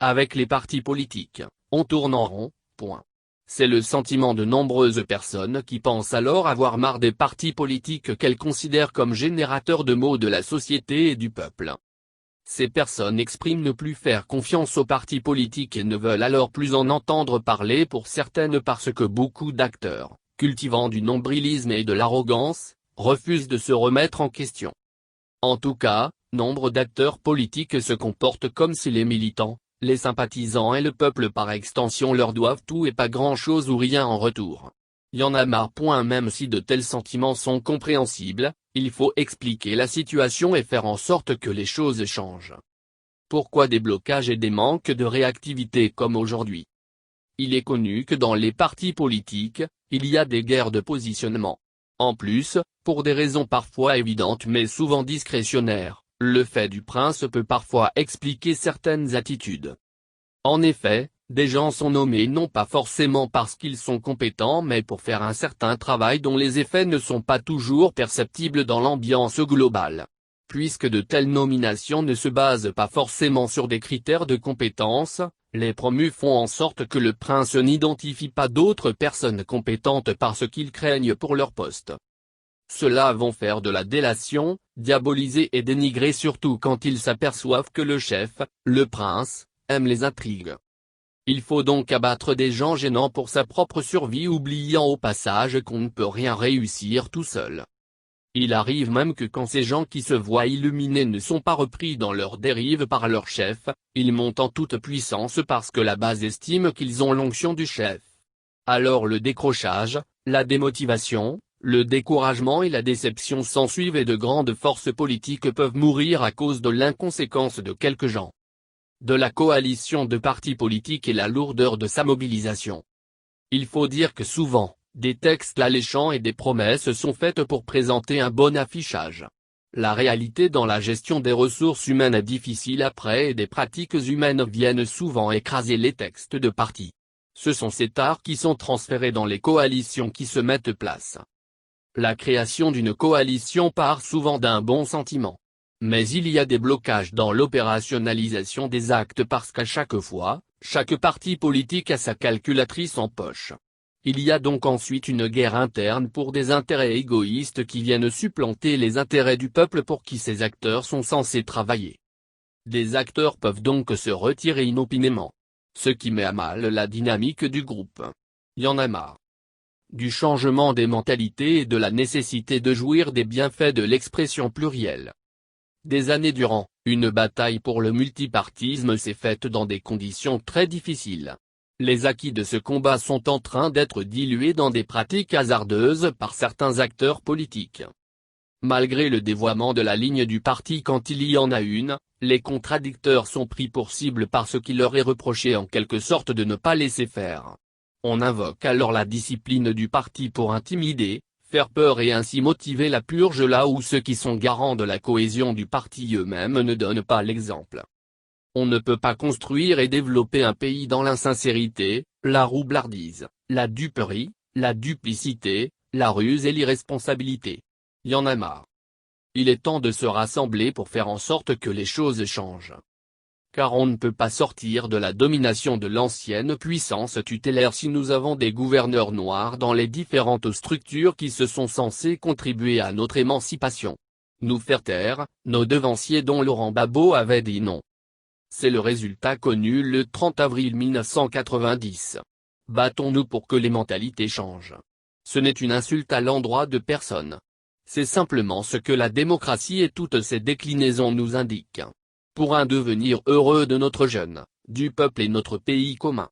Avec les partis politiques, on tourne en rond, point. C'est le sentiment de nombreuses personnes qui pensent alors avoir marre des partis politiques qu'elles considèrent comme générateurs de maux de la société et du peuple. Ces personnes expriment ne plus faire confiance aux partis politiques et ne veulent alors plus en entendre parler pour certaines parce que beaucoup d'acteurs, cultivant du nombrilisme et de l'arrogance, refusent de se remettre en question. En tout cas, nombre d'acteurs politiques se comportent comme si les militants, les sympathisants et le peuple par extension leur doivent tout et pas grand-chose ou rien en retour. Y en a marre. Même si de tels sentiments sont compréhensibles, il faut expliquer la situation et faire en sorte que les choses changent. Pourquoi des blocages et des manques de réactivité comme aujourd'hui? Il est connu que dans les partis politiques, il y a des guerres de positionnement. En plus, pour des raisons parfois évidentes mais souvent discrétionnaires, le fait du prince peut parfois expliquer certaines attitudes. En effet, des gens sont nommés non pas forcément parce qu'ils sont compétents mais pour faire un certain travail dont les effets ne sont pas toujours perceptibles dans l'ambiance globale. Puisque de telles nominations ne se basent pas forcément sur des critères de compétence, les promus font en sorte que le prince n'identifie pas d'autres personnes compétentes parce qu'ils craignent pour leur poste. Ceux-là vont faire de la délation, diaboliser et dénigrer surtout quand ils s'aperçoivent que le chef, le prince, aime les intrigues. Il faut donc abattre des gens gênants pour sa propre survie, oubliant au passage qu'on ne peut rien réussir tout seul. Il arrive même que quand ces gens qui se voient illuminés ne sont pas repris dans leur dérive par leur chef, ils montent en toute puissance parce que la base estime qu'ils ont l'onction du chef. Alors le décrochage, la démotivation, le découragement et la déception s'ensuivent et de grandes forces politiques peuvent mourir à cause de l'inconséquence de quelques gens. De la coalition de partis politiques et la lourdeur de sa mobilisation. Il faut dire que souvent, des textes alléchants et des promesses sont faites pour présenter un bon affichage. La réalité dans la gestion des ressources humaines est difficile après et des pratiques humaines viennent souvent écraser les textes de partis. Ce sont ces tares qui sont transférés dans les coalitions qui se mettent place. La création d'une coalition part souvent d'un bon sentiment. Mais il y a des blocages dans l'opérationnalisation des actes parce qu'à chaque fois, chaque parti politique a sa calculatrice en poche. Il y a donc ensuite une guerre interne pour des intérêts égoïstes qui viennent supplanter les intérêts du peuple pour qui ces acteurs sont censés travailler. Des acteurs peuvent donc se retirer inopinément. Ce qui met à mal la dynamique du groupe. Y en a marre. Du changement des mentalités et de la nécessité de jouir des bienfaits de l'expression plurielle. Des années durant, une bataille pour le multipartisme s'est faite dans des conditions très difficiles. Les acquis de ce combat sont en train d'être dilués dans des pratiques hasardeuses par certains acteurs politiques. Malgré le dévoiement de la ligne du parti quand il y en a une, les contradicteurs sont pris pour cible par ce qui leur est reproché en quelque sorte de ne pas laisser faire. On invoque alors la discipline du parti pour intimider, faire peur et ainsi motiver la purge là où ceux qui sont garants de la cohésion du parti eux-mêmes ne donnent pas l'exemple. On ne peut pas construire et développer un pays dans l'insincérité, la roublardise, la duperie, la duplicité, la ruse et l'irresponsabilité. Y en a marre. Il est temps de se rassembler pour faire en sorte que les choses changent. Car on ne peut pas sortir de la domination de l'ancienne puissance tutélaire si nous avons des gouverneurs noirs dans les différentes structures qui se sont censés contribuer à notre émancipation. Nous faire taire, nos devanciers dont Laurent Gbagbo avait dit non. C'est le résultat connu le 30 avril 1990. Battons-nous pour que les mentalités changent. Ce n'est une insulte à l'endroit de personne. C'est simplement ce que la démocratie et toutes ses déclinaisons nous indiquent. Pour un devenir heureux de notre jeune, du peuple et notre pays commun.